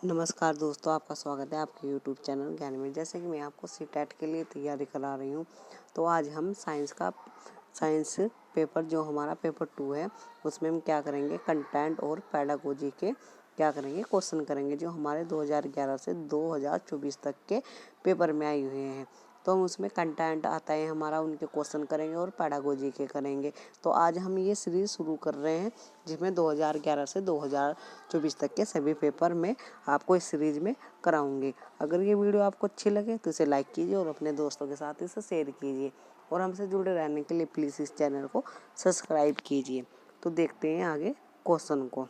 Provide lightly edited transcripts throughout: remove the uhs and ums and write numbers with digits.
नमस्कार दोस्तों, आपका स्वागत है आपके यूट्यूब चैनल ज्ञान में। जैसे कि मैं आपको सीटेट के लिए तैयारी करा रही हूँ, तो आज हम साइंस पेपर जो हमारा पेपर 2 है, उसमें हम क्या करेंगे, कंटेंट और पेडागोजी के क्या करेंगे, क्वेश्चन करेंगे जो हमारे 2011 से 2024 तक के पेपर में आए हुए हैं। तो हम उसमें कंटेंट आता है हमारा, उनके क्वेश्चन करेंगे और पेडागोजी के करेंगे। तो आज हम ये सीरीज शुरू कर रहे हैं जिसमें 2011 से 2024 तक के सभी पेपर में आपको इस सीरीज में कराऊंगी। अगर ये वीडियो आपको अच्छी लगे तो इसे लाइक कीजिए और अपने दोस्तों के साथ इसे शेयर कीजिए और हमसे जुड़े रहने के लिए प्लीज़ इस चैनल को सब्सक्राइब कीजिए। तो देखते हैं आगे क्वेश्चन को।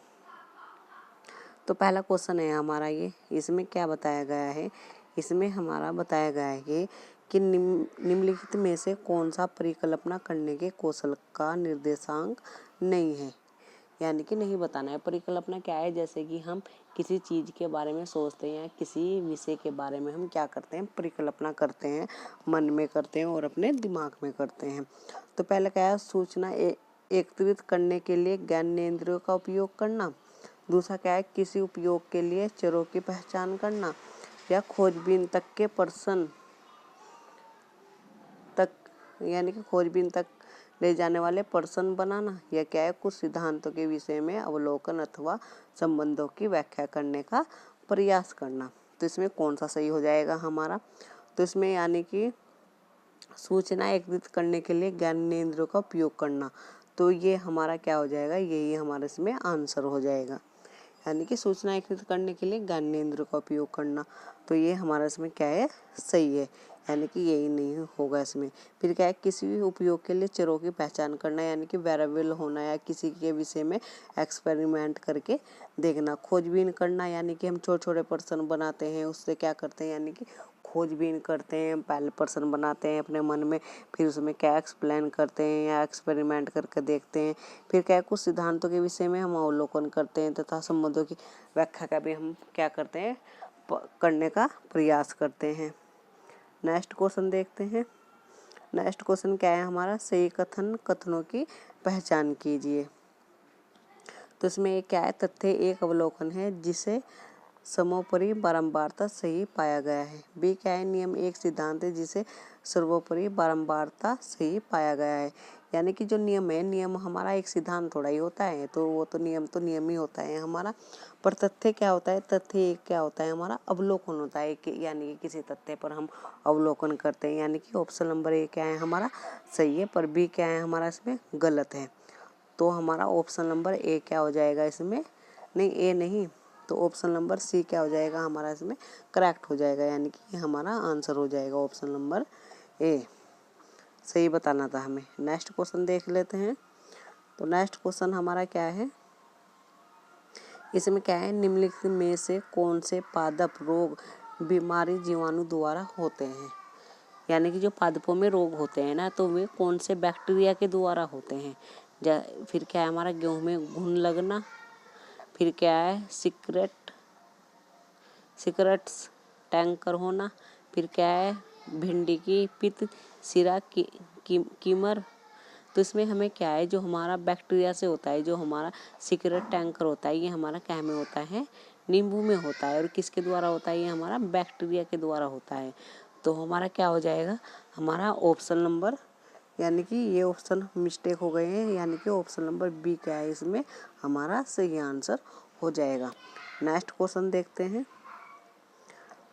तो पहला क्वेश्चन है हमारा ये, इसमें क्या बताया गया है, इसमें हमारा बताया गया है कि निम्नलिखित में से कौन सा परिकल्पना करने के कौशल का निर्देशांक नहीं है, यानी कि नहीं बताना है। परिकल्पना क्या है, जैसे कि हम किसी चीज़ के बारे में सोचते हैं, किसी विषय के बारे में हम क्या करते हैं, परिकल्पना करते हैं, मन में करते हैं और अपने दिमाग में करते हैं। तो पहले क्या है, सूचना एकत्रित करने के लिए ज्ञानेंद्रियों का उपयोग करना। दूसरा क्या है, किसी उपयोग के लिए चरों की पहचान करना, या खोजबीन तक के पर्सन तक यानी कि खोजबीन तक ले जाने वाले पर्सन बनाना, या क्या है, कुछ सिद्धांतों के विषय में अवलोकन अथवा संबंधों की व्याख्या करने का प्रयास करना। तो इसमें कौन सा सही हो जाएगा हमारा, तो इसमें यानी कि सूचना एकत्रित करने के लिए ज्ञानेंद्रियों का उपयोग करना, तो ये हमारा क्या हो जाएगा, यही हमारा इसमें आंसर हो जाएगा। यानी कि सूचना एकत्रित करने के लिए ज्ञानेंद्रियों का उपयोग करना, तो ये हमारा इसमें क्या है, सही है, यानी कि यही नहीं होगा इसमें। फिर क्या है, किसी भी उपयोग के लिए चरों की पहचान करना, यानी कि वेरिएबल होना या किसी के विषय में एक्सपेरिमेंट करके देखना। खोजबीन करना, यानी कि हम छोटे छोटे पर्सन बनाते हैं, उससे क्या करते हैं, यानी कि खोजबीन करते हैं, पहले पर्सन बनाते हैं अपने मन में, फिर उसमें क्या एक्सप्लेन करते हैं या एक्सपेरिमेंट करके देखते हैं। फिर क्या है, कुछ सिद्धांतों के विषय में हम अवलोकन करते हैं तथा संबंधों की व्याख्या का भी हम क्या करते हैं, करने का प्रयास करते हैं। नेक्स्ट क्वेश्चन देखते हैं। नेक्स्ट क्वेश्चन क्या है हमारा, सही कथनों की पहचान कीजिए। तो इसमें क्या है, तथ्य एक अवलोकन है जिसे सर्वोपरि बारंबारता सही पाया गया है। बी क्या है, नियम एक सिद्धांत है जिसे सर्वोपरि बारंबारता सही पाया गया है। यानी कि जो नियम है, नियम हमारा एक सिद्धांत थोड़ा ही होता है, तो वो तो नियम ही होता है हमारा। पर तथ्य क्या होता है, तथ्य एक क्या होता है हमारा, अवलोकन होता है कि यानी कि किसी तथ्य पर हम अवलोकन करते हैं। यानी कि ऑप्शन नंबर ए क्या है हमारा सही है, पर बी क्या है हमारा इसमें गलत है। तो हमारा ऑप्शन नंबर ए क्या हो जाएगा इसमें, नहीं ए नहीं, तो ऑप्शन नंबर सी क्या हो जाएगा हमारा इसमें करेक्ट हो जाएगा, यानी कि हमारा आंसर हो जाएगा ऑप्शन नंबर ए। सही बताना था हमें। नेक्स्ट क्वेश्चन देख लेते हैं। तो नेक्स्ट क्वेश्चन हमारा क्या है, इसमें क्या है, निम्नलिखित में से कौन से पादप रोग बीमारी जीवाणु द्वारा होते हैं। यानी कि जो पादपों में रोग होते हैं ना, तो वे कौन से बैक्टीरिया के द्वारा होते हैं। फिर क्या है हमारा, गेहूं में घुन लगना, फिर क्या है, सिकरेट्स टैंकर होना, फिर क्या है, भिंडी की पित्त सिरा कीमर। तो इसमें हमें क्या है, जो हमारा बैक्टीरिया से होता है, जो हमारा सिगरेट टैंकर होता है, ये हमारा क्या में होता है, नींबू में होता है। और किसके द्वारा होता है, ये हमारा बैक्टीरिया के द्वारा होता है। तो हमारा क्या हो जाएगा, हमारा ऑप्शन नंबर, यानी कि ये ऑप्शन मिस्टेक हो गए हैं, यानी कि ऑप्शन नंबर बी क्या है इसमें हमारा सही आंसर हो जाएगा। नेक्स्ट क्वेश्चन देखते हैं।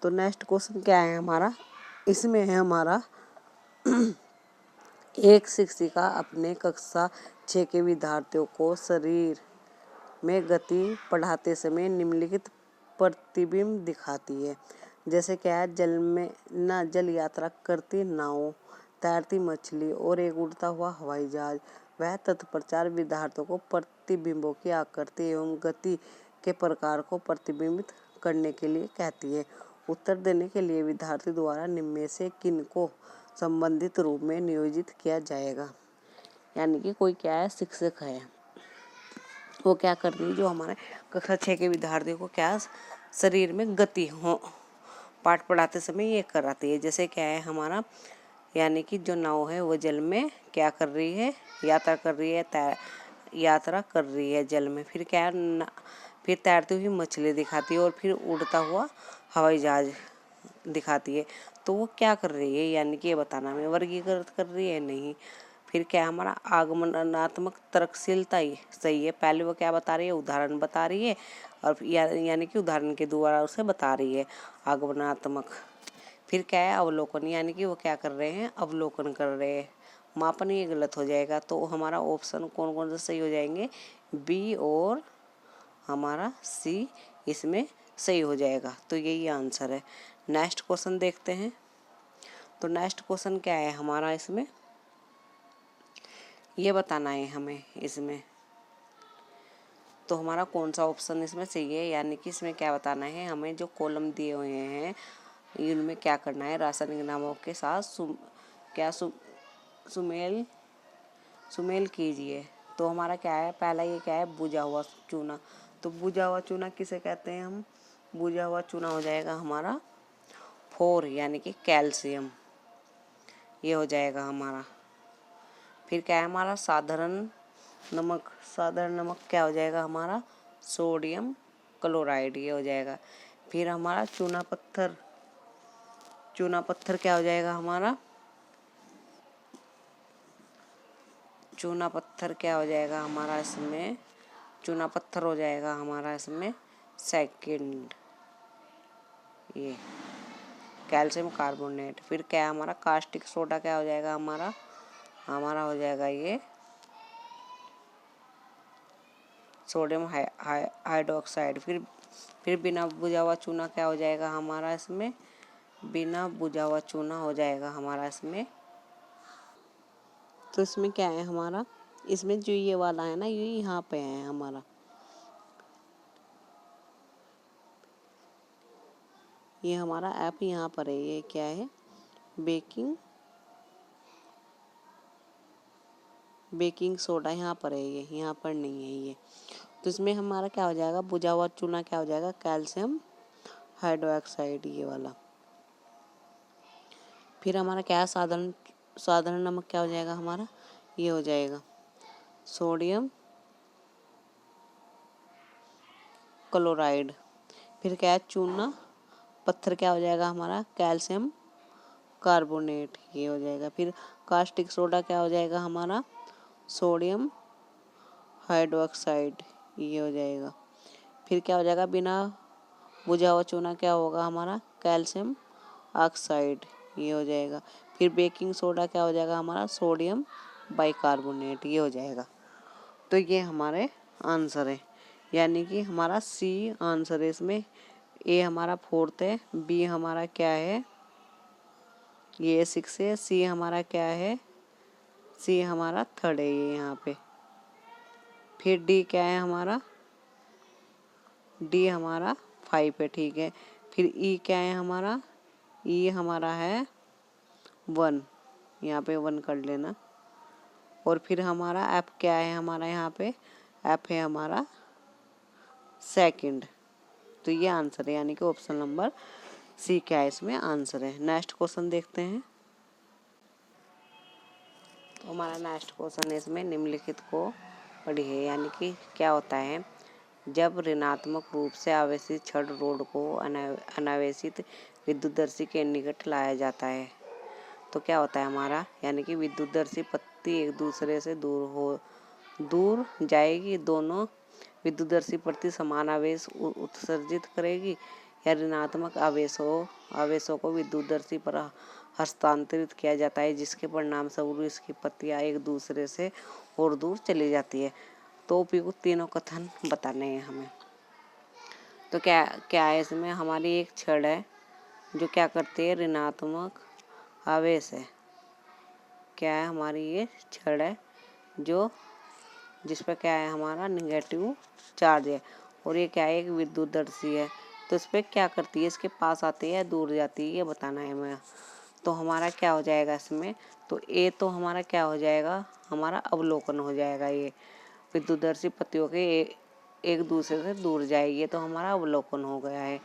तो नेक्स्ट क्वेश्चन क्या है हमारा, इसमें है हमारा एक शिक्षिका अपने कक्षा 6 के विद्यार्थियों को शरीर में गति पढ़ाते समय निम्नलिखित प्रतिबिंब दिखाती है। जैसे क्या है, जल यात्रा करती नाव, तैरती मछली और एक उड़ता हुआ हवाई जहाज। वह तत्पश्चात विद्यार्थियों को प्रतिबिंबों की आकृति एवं गति के प्रकार को प्रतिबिंबित करने के लिए कहती है। उत्तर देने के लिए विद्यार्थी द्वारा निम्न में से किन को संबंधित रूप में नियोजित किया जाएगा। यानी कि कोई क्या है, शिक्षक है, वो क्या कर रही है, जो हमारे कक्षा 6 के विद्यार्थियों को क्या शरीर में गति हो पाठ पढ़ाते समय ये कराती है। जैसे क्या है हमारा, यानी कि जो नाव है वो जल में क्या कर रही है, यात्रा कर रही है जल में। फिर क्या है, फिर तैरती हुई मछली दिखाती है और फिर उड़ता हुआ हवाई जहाज दिखाती है। तो वो क्या कर रही है, यानी कि ये बताना हमें, वर्गीकृत कर रही है नहीं। फिर क्या हमारा आगमनात्मक तर्कशीलता ही सही है। पहले वो क्या बता रही है, उदाहरण बता रही है, और यानी कि उदाहरण के द्वारा उसे बता रही है आगमनात्मक। फिर क्या है, अवलोकन, यानी कि वो क्या कर रहे हैं, अवलोकन कर रहे हैं। मापन ये गलत हो जाएगा, तो हमारा ऑप्शन कौन कौन से सही हो जाएंगे, बी और हमारा सी इसमें सही हो जाएगा। तो यही आंसर है। नेक्स्ट क्वेश्चन देखते हैं। तो नेक्स्ट क्वेश्चन क्या है हमारा, इसमें ये बताना है हमें इसमें। तो हमारा कौन सा ऑप्शन इसमें सही है, यानी कि इसमें क्या बताना है हमें, जो कॉलम दिए हुए हैं इनमें क्या करना है, रासायनिक नामों के साथ सुमेल कीजिए। तो हमारा क्या है, पहला ये क्या है, बुझा हुआ चूना। तो बुझा हुआ चूना किसे कहते हैं हम, बुझा हुआ चूना हो जाएगा हमारा 4, यानी कि कैल्शियम, ये हो जाएगा हमारा। फिर क्या है हमारा साधारण नमक, साधारण नमक क्या हो जाएगा हमारा, सोडियम क्लोराइड, ये हो जाएगा। फिर हमारा चूना पत्थर, चूना पत्थर क्या हो जाएगा हमारा, चूना पत्थर क्या हो जाएगा हमारा इसमें, चूना पत्थर हो जाएगा हमारा इसमें सेकंड, ये कैल्शियम कार्बोनेट। फिर क्या है हमारा कास्टिक सोडा क्या हो जाएगा हमारा, हमारा हो जाएगा ये सोडियम हाइड्रोक्साइड। फिर बिना बुझा हुआ चूना क्या हो जाएगा हमारा इसमें, बिना बुझा हुआ चूना हो जाएगा हमारा इसमें। तो इसमें क्या है हमारा, इसमें जो ये वाला है ना, ये यहाँ पे है हमारा, ये हमारा ऐप यहाँ पर है। ये क्या है, बेकिंग सोडा यहाँ पर है, ये यहाँ पर नहीं है ये। तो इसमें हमारा क्या हो जाएगा, बुझा हुआ चूना क्या हो जाएगा, कैल्शियम हाइड्रोक्साइड, ये वाला। फिर हमारा क्या है, साधारण नमक क्या हो जाएगा हमारा, ये हो जाएगा सोडियम क्लोराइड। फिर क्या है चूना पत्थर क्या हो जाएगा हमारा, कैल्शियम कार्बोनेट, ये हो जाएगा। फिर कास्टिक सोडा क्या हो जाएगा हमारा, सोडियम हाइड्रोक्साइड, ये हो जाएगा। फिर क्या हो जाएगा, बिना बुझा हुआ चूना क्या होगा हमारा, कैल्शियम ऑक्साइड, ये हो जाएगा। फिर बेकिंग सोडा क्या हो जाएगा हमारा, सोडियम बाइकार्बोनेट, ये हो जाएगा। तो ये हमारे आंसर है, यानी कि हमारा सी आंसर है इसमें। ए हमारा 4th है, बी हमारा क्या है, ये 6 है, सी हमारा क्या है, सी हमारा 3rd है ये यहाँ पे। फिर डी क्या है हमारा, डी हमारा 5 है, ठीक है। फिर ई क्या है हमारा, ई हमारा है 1, यहाँ पे 1 कर लेना। और फिर हमारा एफ क्या है हमारा, यहाँ पे एफ है हमारा 2nd। तो ये आंसर है, यानी कि ऑप्शन नंबर सी क्या है इसमें आंसर है। नेक्स्ट क्वेश्चन देखते हैं। तो हमारा नेक्स्ट क्वेश्चन है इसमें, निम्नलिखित को पढ़िए, यानी कि क्या होता है, जब ऋणात्मक रूप से आवेशित छड़ रोड को अनावेशित विद्युतदर्शी के निकट लाया जाता है तो क्या होता है हमारा, यानी कि विद्युतदर्शी पत्ती एक दूसरे से दूर जाएगी, दोनों विद्युतदर्शी पत्ती समान आवेश उत्सर्जित करेगी, या ऋणात्मक आवेशों को विद्युतदर्शी पर हस्तांतरित किया जाता है, जिसके परिणाम स्वरूप इसकी पत्तियां एक दूसरे से और दूर चली जाती है। तो उपयुक्त तीनों कथन बताने हैं हमें। तो क्या क्या है इसमें, हमारी एक छड़ है जो क्या करती है, ऋणात्मक आवेश है, क्या है हमारी ये छड़ है जो जिस पर क्या है हमारा निगेटिव चार्ज है, और ये क्या है, एक विद्युतदर्शी है। तो इस पर क्या करती है, इसके पास आती है दूर जाती है, ये बताना है हमें। तो हमारा क्या हो जाएगा इसमें, तो ए तो हमारा क्या हो जाएगा, हमारा अवलोकन हो जाएगा। ये विद्युतदर्शी पत्तियों के एक दूसरे से दूर जाएगी, ये तो हमारा अवलोकन हो गया है।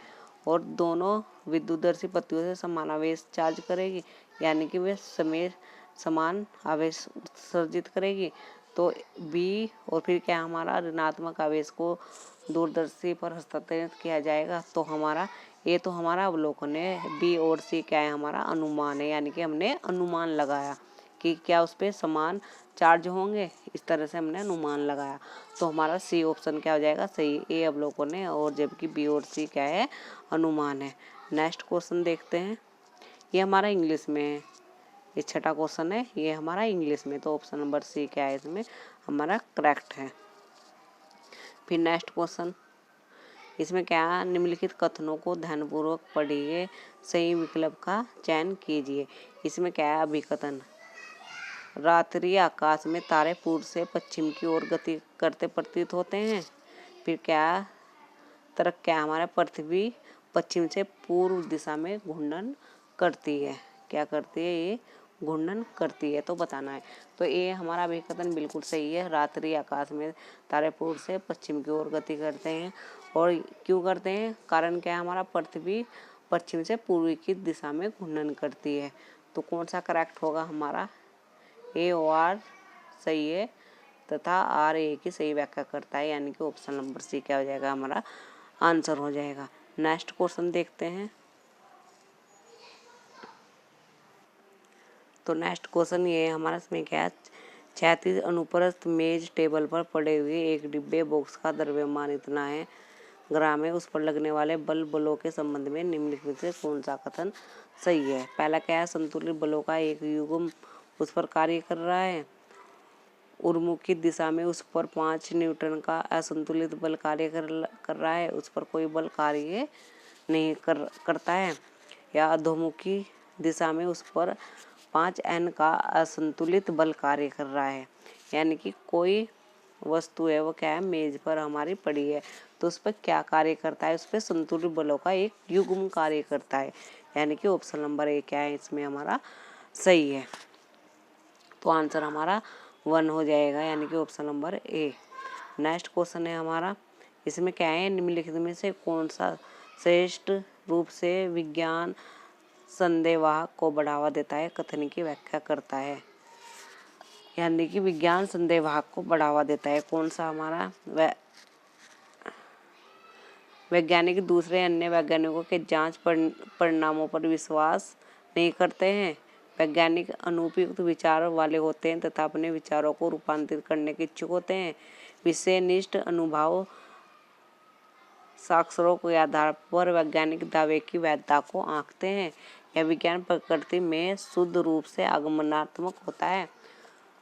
और दोनों विद्युतदर्शी पत्तियों से समान आवेश चार्ज करेगी, यानी कि वे समान आवेश उत्सर्जित करेगी। तो बी, और फिर क्या हमारा ऋणात्मक आवेश को दूरदर्शी पर हस्तांतरित किया जाएगा। तो हमारा ये तो हमारा अवलोकन है। बी और सी क्या है, हमारा अनुमान है, यानी कि हमने अनुमान लगाया कि क्या उस पर समान चार्ज होंगे, इस तरह से हमने अनुमान लगाया। तो हमारा सी ऑप्शन क्या हो जाएगा, सही। ए अवलोकन है और जबकि बी और सी क्या है, अनुमान है। नेक्स्ट क्वेश्चन देखते हैं। ये हमारा इंग्लिश में है, ये छठा क्वेश्चन है, ये हमारा इंग्लिश में। तो ऑप्शन नंबर सी क्या है इसमें हमारा करेक्ट है। फिर नेक्स्ट क्वेश्चन, इसमें क्या, निम्नलिखित कथनों को ध्यानपूर्वक पढ़िए, सही विकल्प का चयन कीजिए। इसमें क्या है, अभिकथन, रात्रि आकाश में तारे पूर्व से पश्चिम की ओर गति करते प्रतीत होते हैं। फिर क्या, तर्क क्या, हमारा पृथ्वी पश्चिम से पूर्व दिशा में घूर्णन करती है। क्या करती है, ये घूर्णन करती है, तो बताना है। तो ये हमारा अभिकथन बिल्कुल सही है। रात्रि आकाश में तारे पूर्व से पश्चिम की ओर गति करते हैं। और क्यों करते हैं, कारण क्या है, हमारा पृथ्वी पश्चिम से पूर्व की दिशा में घूर्णन करती है। तो कौन सा करेक्ट होगा, हमारा ए और आर सही है तथा आर ए की सही व्याख्या करता है, यानी कि ऑप्शन नंबर सी क्या हो जाएगा, हमारा आंसर हो जाएगा। नेक्स्ट क्वेश्चन देखते हैं। तो नेक्स्ट क्वेश्चन ये हमारा, इसमें क्या है, क्षैतिज अनुप्रस्थ मेज टेबल पर पड़े हुए एक डिब्बे बॉक्स का द्रव्यमान इतना है ग्राम है, उस पर लगने वाले बलों के संबंध में निम्नलिखित से कौन सा कथन सही है। पहला क्या है, संतुलित बलों का एक युग्म उस पर कार्य कर रहा है, उर्मुखी दिशा में उस पर 5 न्यूटन का असंतुलित बल कार्य कर रहा है, उस पर कोई बल कार्य नहीं करता है। या अधोमुखी दिशा में उस पर 5 N का असंतुलित बल कार्य कर रहा है, यानी कि कोई वस्तु है वो क्या है, मेज पर हमारी पड़ी है, तो उस पर क्या कार्य करता है, उस पर संतुलित बलों का एक युग्म कार्य करता है, यानी कि ऑप्शन नंबर ए क्या है इसमें हमारा सही है। तो आंसर हमारा 1 हो जाएगा, यानी कि option number A. Next question है हमारा, इसमें क्या है, निम्नलिखित में से कौन सा श्रेष्ठ रूप से विज्ञान संदेहवाहक को बढ़ावा देता है, कथन की व्याख्या करता है, यानी कि विज्ञान संदेहवाहक को बढ़ावा देता है। कौन सा हमारा, वैज्ञानिक दूसरे अन्य वैज्ञानिकों के जांच परिणामों पर विश्वास नहीं करते हैं, वैज्ञानिक अनुपयुक्त विचार वाले होते हैं तथा अपने विचारों को रूपांतरित करने के इच्छुक होते हैं, विषयनिष्ठ अनुभव साक्ष्यों के आधार पर वैज्ञानिक दावे की वैधता को आंकते हैं, यह विज्ञान प्रकृति में शुद्ध रूप से आगमनात्मक होता है।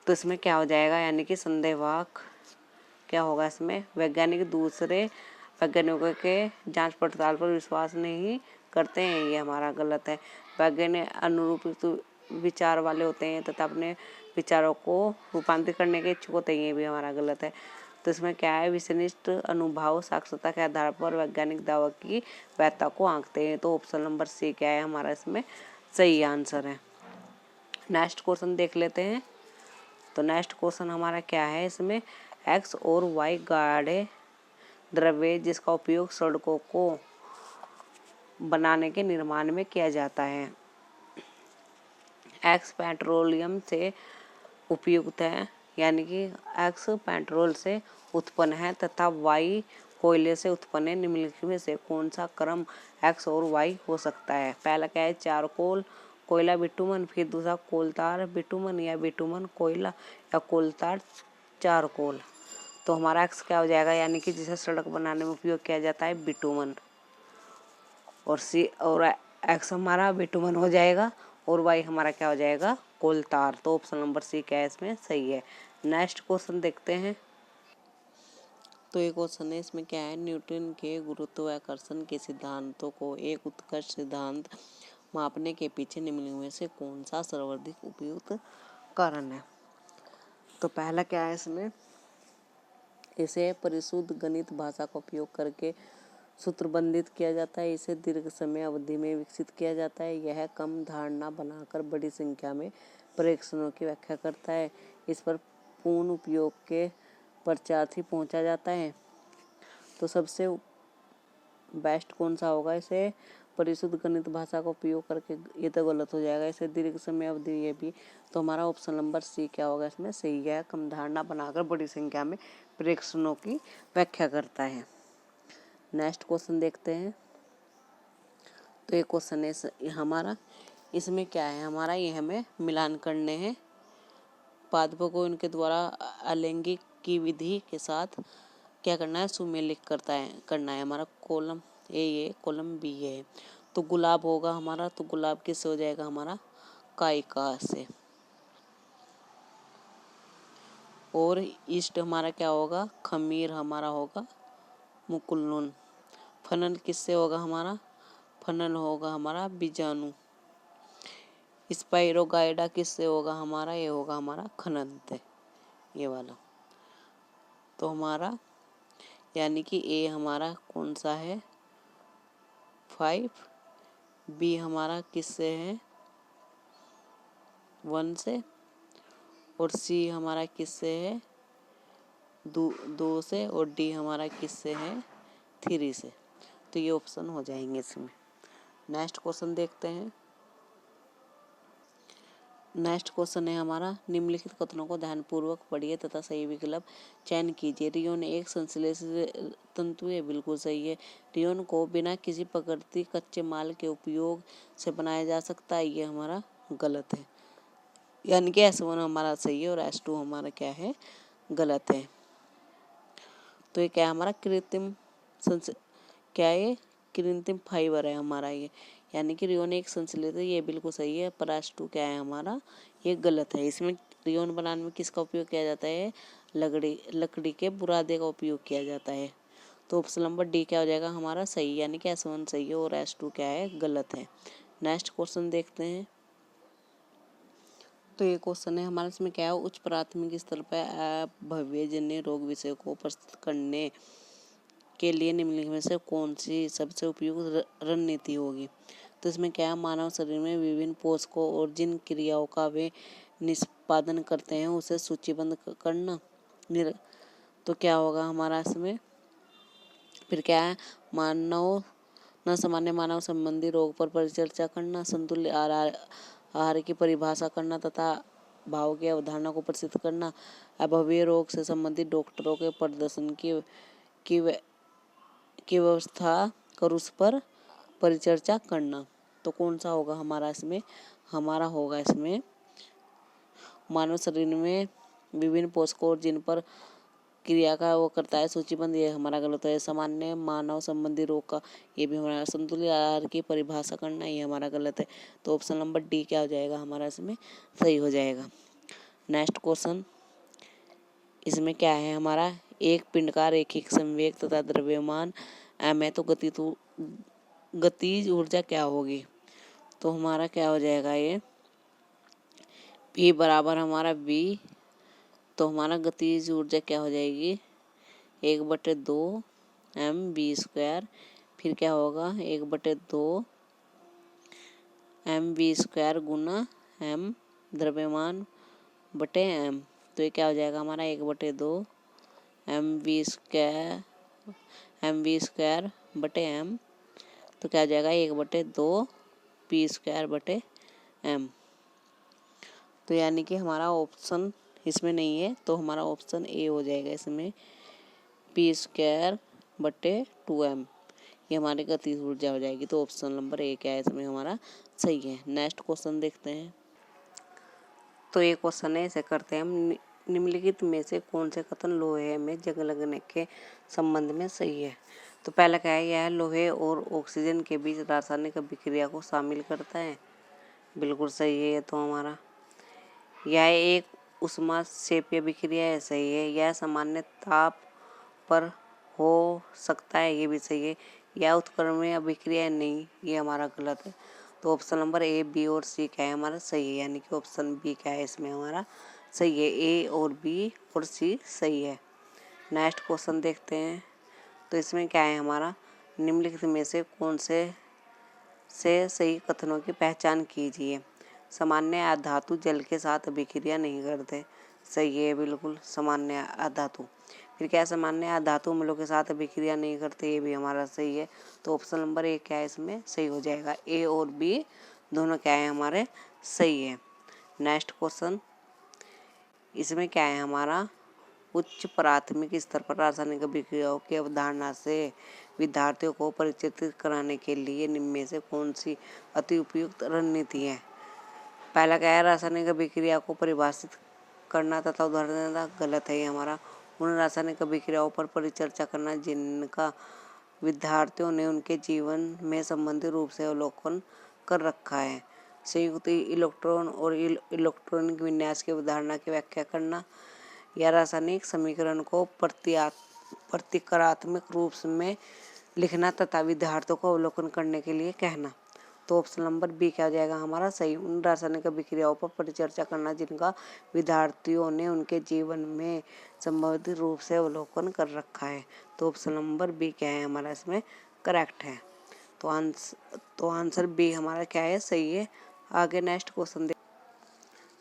तो इसमें क्या हो जाएगा, यानी कि संदेहवाहक क्या होगा, इसमें वैज्ञानिक दूसरे वैज्ञानिकों के जांच पड़ताल पर विश्वास नहीं करते हैं, ये हमारा गलत है। वैज्ञानिक अनुरूपित विचार वाले होते हैं तथा अपने विचारों को रूपांतरित करने के इच्छुक होते हैं, ये भी हमारा गलत है। तो इसमें क्या है, विषयनिष्ठ अनुभव साक्षरता के आधार पर वैज्ञानिक दावा की वैधता को आंकते हैं, तो ऑप्शन नंबर सी क्या है हमारा इसमें सही आंसर है। नेक्स्ट क्वेश्चन देख लेते हैं। तो नेक्स्ट क्वेश्चन हमारा क्या है, इसमें एक्स और वाई गाढ़े द्रव्य जिसका उपयोग सड़कों को बनाने के निर्माण में किया जाता है, एक्स पेट्रोलियम से उपयुक्त है, यानी कि एक्स पेट्रोल से उत्पन्न है तथा वाई कोयले से उत्पन्न है, निम्नलिखित में से कौन सा क्रम एक्स और वाई हो सकता है। पहला क्या है, चारकोल कोयला बिटुमन, फिर दूसरा कोलतार बिटुमन या बिटुमन कोयला या कोलतार चारकोल। तो हमारा एक्स क्या हो जाएगा, यानी कि जिसे सड़क बनाने में उपयोग किया जाता है बिटुमन, और सी और एक्स हमारा बिटुमन हो जाएगा और वाई हमारा क्या हो जाएगा, कोलतार। तो ऑप्शन नंबर सी क्या है इसमें सही है। नेक्स्ट क्वेश्चन देखते हैं। तो एक क्वेश्चन है, इसमें क्या है, न्यूटन के गुरुत्वाकर्षण के सिद्धांतों को एक उत्कृष्ट सिद्धांत मापने के पीछे निम्नलिखित में से कौन सा सर्वाधिक उपयुक्त कारण है। तो पहला क्या है, इसमें इसे परिशुद्ध गणित भाषा का उपयोग करके सूत्रबंधित किया जाता है, इसे दीर्घ समय अवधि में विकसित किया जाता है, यह कम धारणा बनाकर बड़ी संख्या में परीक्षणों की व्याख्या करता है, इस पर पूर्ण उपयोग के पश्चात ही पहुंचा जाता है। तो सबसे बेस्ट कौन सा होगा, इसे परिशुद्ध गणित भाषा का उपयोग करके, ये तो गलत हो जाएगा, इसे दीर्घ समय अवधि, ये भी। तो हमारा ऑप्शन नंबर सी क्या होगा इसमें सही है, कम धारणा बनाकर बड़ी संख्या में परीक्षणों की व्याख्या करता है। नेक्स्ट क्वेश्चन देखते हैं। तो ये क्वेश्चन है हमारा, इसमें क्या है हमारा, ये हमें मिलान करने हैं पादपों को इनके द्वारा अलैंगिक की विधि के साथ क्या करना है, सुमेलित करना है। हमारा कॉलम ए ये, कॉलम बी ये है। तो गुलाब होगा हमारा, तो गुलाब किससे हो जाएगा हमारा, काइका से। और ईस्ट हमारा क्या होगा, खमीर हमारा होगा मुकुलनुन। फनल किससे होगा हमारा, फनल होगा हमारा बीजाणु। स्पाइरोगाइडा किससे होगा हमारा, ये होगा हमारा खनंत, ये वाला। तो हमारा यानी कि ए हमारा कौन सा है, 5, बी हमारा किससे है, 1 से, और सी हमारा किससे है, 2 से, और डी हमारा किससे है, 3 से। तो ये ऑप्शन हो जाएंगे इसमें। नेक्स्ट क्वेश्चन देखते हैं। नेक्स्ट क्वेश्चन है हमारा, निम्नलिखित कथनों को ध्यानपूर्वक पढ़िए तथा सही विकल्प चयन कीजिए। रियोन एक संश्लेषित तंतु है, बिल्कुल सही है। रियोन को बिना किसी प्राकृतिक कच्चे माल के उपयोग से बनाया जा सकता है, ये हमारा गलत है। यानी कि S1 हमारा सही है और S2 हमारा क्या है, गलत है। तो ये क्या है हमारा, क्या है, कृत्रिम फाइबर है हमारा ये। यानी कि रियोन एक संश्लेषित है, ये बिल्कुल सही है। पर S2 क्या है हमारा, ये गलत है। इसमें रियोन बनाने में किसका उपयोग किया जाता है, लकड़ी के बुरादे का उपयोग किया जाता है। तो ऑप्शन नंबर डी क्या हो जाएगा हमारा, सही। यानी कि S1 सही है और S2 क्या है, गलत है। नेक्स्ट क्वेश्चन देखते हैं। तो ये क्वेश्चन है हमारे, इसमें क्या है, उच्च प्राथमिक स्तर पर भव्यजन्य रोग विषय को प्रस्तुत करने के लिए निम्नलिखित में से कौन सी सबसे उपयुक्त रणनीति होगी। तो इसमें क्या है, मानव शरीर में विभिन्न पोषकों और जिन क्रियाओं का वे निष्पादन करते हैं उसे सूचीबद्ध करना। तो क्या होगा हमारा इसमें, फिर क्या है, सामान्य मानव संबंधी रोग पर परिचर्चा करना, संतुलित आहार की परिभाषा करना तथा भाव की अवधारणा को प्रसिद्ध करना, अभव्य रोग से संबंधित डॉक्टरों के प्रदर्शन की व्यवस्था कर उस पर परिचर्चा करना। तो कौन सा होगा हमारा इसमें, हमारा होगा इसमें मानव शरीर में विभिन्न पोषकों और जिन पर क्रिया का वो करता है सूचीबद्ध, ये हमारा गलत है। सामान्य मानव संबंधी रोग का, ये भी हमारा। संतुलित आहार की परिभाषा करना, ये हमारा गलत है। तो ऑप्शन नंबर डी क्या हो जाएगा हमारा इसमें, सही हो जाएगा। नेक्स्ट क्वेश्चन, इसमें क्या है हमारा, एक पिंड का रैखिक संवेग तथा द्रव्यमान m है, तो गतिज ऊर्जा क्या होगी। तो हमारा क्या हो जाएगा, ये P बराबर हमारा V। तो हमारा गतिज ऊर्जा क्या हो जाएगी, 1/2 mv²। फिर क्या होगा, 1/2 mv² गुना m द्रव्यमान बटे m। तो ये क्या हो जाएगा हमारा, 1/2 mv² बटे m। तो क्या हो जाएगा, 1/2 p² बटे m। तो यानी कि हमारा ऑप्शन इसमें नहीं है, तो हमारा ऑप्शन ए हो जाएगा इसमें, p² बटे 2m। ये हमारी गतिज ऊर्जा हो जाएगी। तो ऑप्शन नंबर ए क्या है इसमें हमारा, सही है। नेक्स्ट क्वेश्चन देखते हैं। तो ये क्वेश्चन है, ऐसे करते हैं हम, निम्नलिखित में से कौन से कथन लोहे में जंग लगने के संबंध में सही है। तो पहला क्या है, यह लोहे और ऑक्सीजन के बीच रासायनिक अभिक्रिया को शामिल करता है, बिल्कुल सही है। ये तो हमारा, यह एक उष्मा क्षेपीय अभिक्रिया है, सही है। यह सामान्य ताप पर हो सकता है, ये भी सही है। यह उत्क्रमणीय अभिक्रिया नहीं, ये हमारा गलत है। तो ऑप्शन नंबर ए, बी और सी क्या है हमारा, सही है। यानी कि ऑप्शन बी क्या है इसमें हमारा, सही है। ए और बी और सी सही है। नेक्स्ट क्वेश्चन देखते हैं। तो इसमें क्या है हमारा, निम्नलिखित में से कौन से सही कथनों की पहचान कीजिए। सामान्य अधातु जल के साथ अभिक्रिया नहीं करते, सही है बिल्कुल, सामान्य अधातु। फिर क्या है, सामान्य अधातु अम्लों के साथ अभिक्रिया नहीं करते, ये भी हमारा सही है। तो ऑप्शन नंबर ए क्या है इसमें, सही हो जाएगा। ए और बी दोनों क्या है हमारे, सही है। नेक्स्ट क्वेश्चन, इसमें क्या है हमारा, उच्च प्राथमिक स्तर पर रासायनिक अभिक्रियाओं की अवधारणा से विद्यार्थियों को परिचित कराने के लिए निम्न में से कौन सी अति उपयुक्त रणनीति है? पहला क्या है, रासायनिक अभिक्रिया को परिभाषित करना तथा उदाहरण देना। गलत है ये हमारा। उन रासायनिक अभिक्रियाओं पर परिचर्चा करना जिनका विद्यार्थियों ने उनके जीवन में संबंधित रूप से अवलोकन कर रखा है। संयुक्त इलेक्ट्रॉन और इलेक्ट्रॉनिक विन्यास की अवधारणा की व्याख्या करना, या रासायनिक समीकरण को प्रतीकात्मक रूप में लिखना तथा विद्यार्थियों को अवलोकन करने के लिए कहना। तो ऑप्शन नंबर बी क्या हो जाएगा हमारा सही। उन रासायनिक अभिक्रियाओं पर परिचर्चा करना जिनका विद्यार्थियों ने उनके जीवन में संबंधित रूप से अवलोकन कर रखा है। तो ऑप्शन नंबर बी क्या है हमारा इसमें करेक्ट है। तो आंसर बी हमारा क्या है सही है। आगे नेक्स्ट क्वेश्चन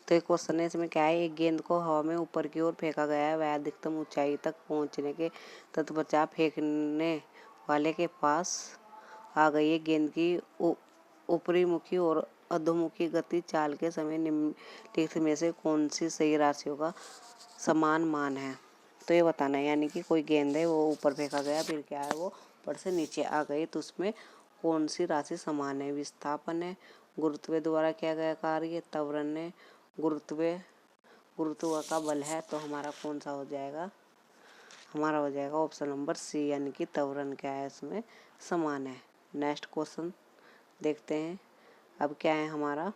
तो एक क्वेश्चन है, इसमें क्या है, एक गेंद को हवा में ऊपर की ओर फेंका गया है। वह अधिकतम ऊंचाई तक पहुंचने के तत्पश्चात फेंकने वाले के पास आ गई है। गेंद की ऊपरी मुखी और अधोमुखी गति चाल के समय निम्नलिखित में से कौन सी सही राशियों का समान मान है? तो ये बताना है, यानी कि कोई गेंद है वो ऊपर फेंका गया, फिर क्या है वो ऊपर से नीचे आ गई, तो उसमें कौन सी राशि समान है? विस्थापन है, गुरुत्व द्वारा किया गया कार्य, त्वरण है, गुरुत्व का बल है। तो हमारा कौन सा हो जाएगा? हमारा हो जाएगा ऑप्शन नंबर सी, यानी कि त्वरण क्या है इसमें समान है। नेक्स्ट क्वेश्चन देखते हैं। अब क्या है हमारा,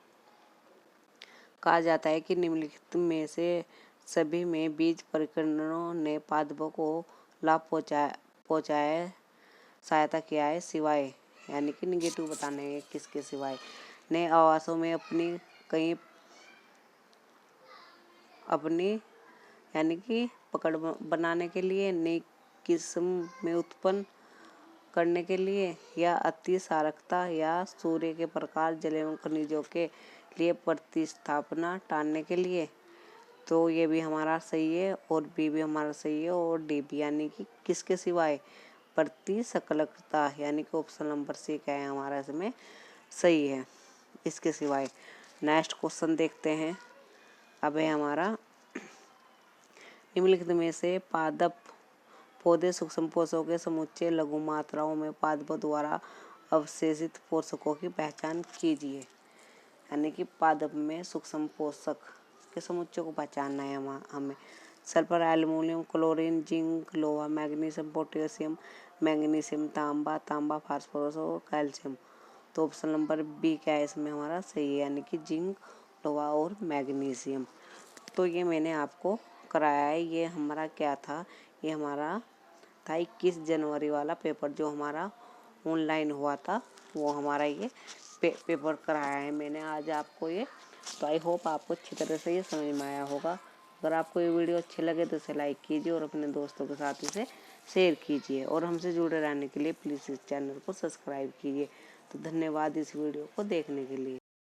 कहा जाता है कि निम्नलिखित में से सभी में बीज परिकरणों ने पादपों को लाभ पहुँचाए सहायता किया है, सिवाय, यानी कि निगेटिव बताने हैं किसके सिवाय। नए आवासों में अपनी यानी कि पकड़ बनाने के लिए, नई किस्म में उत्पन्न करने के लिए, या अति सारकता या सूर्य के प्रकाश, जल एवं खनिजों के लिए प्रतिस्थापना टालने के लिए। तो ये भी हमारा सही है और बी भी हमारा सही है और डी भी, यानी कि किसके सिवाय? प्रतिसंकलकता, यानी कि ऑप्शन नंबर सी क्या है हमारा इसमें सही है, इसके सिवाय। नेक्स्ट क्वेश्चन देखते हैं। अब है हमारा, निम्नलिखित में से पादप पौधे सूक्ष्म पोषकों के समुच्चय लघु मात्राओं में पादपों द्वारा अवशेषित पोषकों की पहचान कीजिए। यानी कि पादप में सूक्ष्म पोषक के समुच्चय को पहचानना है हमें। सल्फर, एल्युमिनियम, क्लोरीन, जिंक, लोहा, मैग्नीशियम, पोटेशियम, मैग्नीशियम, तांबा, फास्फोरस और कैल्शियम। तो ऑप्शन नंबर बी क्या है इसमें हमारा सही है, यानी कि जिंक, लोहा और मैग्नीशियम। तो ये मैंने आपको कराया है। ये हमारा क्या था, ये हमारा था 21 जनवरी वाला पेपर जो हमारा ऑनलाइन हुआ था, वो हमारा ये पेपर कराया है मैंने आज आपको ये। तो आई होप आपको अच्छी तरह से ये समझ में आया होगा। अगर आपको ये वीडियो अच्छी लगे तो इसे लाइक कीजिए और अपने दोस्तों के साथ इसे शेयर कीजिए, और हमसे जुड़े रहने के लिए प्लीज़ इस चैनल को सब्सक्राइब कीजिए। तो धन्यवाद इस वीडियो को देखने के लिए।